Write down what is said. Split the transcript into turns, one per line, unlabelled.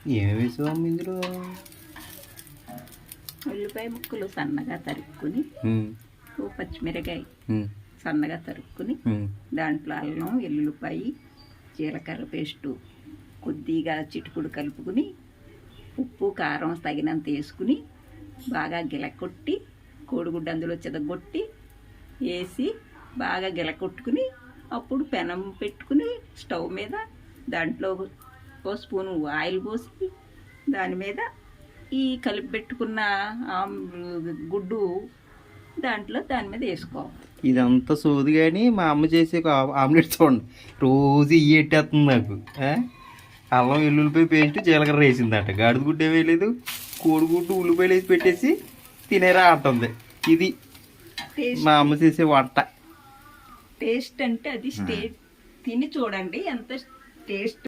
ఏమి వేసావు ఇందులో?
ఉల్లిపాయ ముక్కలు సన్నగా తరుక్కుని, ఓ పచ్చిమిరకాయ సన్నగా తరుక్కుని, దాంట్లో అల్లం, ఎల్లుల్లిపాయ, జీలకర్ర పేస్టు కొద్దిగా చిటుకుడు కలుపుకుని, ఉప్పు కారం తగినంత వేసుకుని బాగా గిలకొట్టి, కోడిగుడ్డు అందులో చెదగొట్టి వేసి బాగా గిలకొట్టుకుని, అప్పుడు పెనం పెట్టుకుని స్టవ్ మీద దాంట్లో ఓ స్పూను ఆయిల్ పోసి దాని మీద ఈ కలిపి పెట్టుకున్న గుడ్డు దాని మీద వేసుకోవాలి.
ఇదంతా సోది కానీ మా అమ్మ చేసే ఒక ఆమ్లెట్ చూడండి, రోజు ఇవి ఎట్టేస్తుంది నాకు. అల్లం వెల్లుల్లిపాయ పేస్ట్ జీలకర్ర వేసిందట, గాడిద గుడ్డు వేయలేదు, కోడిగుడ్డు ఉల్లిపాయలు వేసి పెట్టేసి తినేరా అంటుంది. ఇది మా అమ్మ చేసే వంట.
టేస్ట్ అంటే అది తిని చూడండి ఎంత టేస్ట్.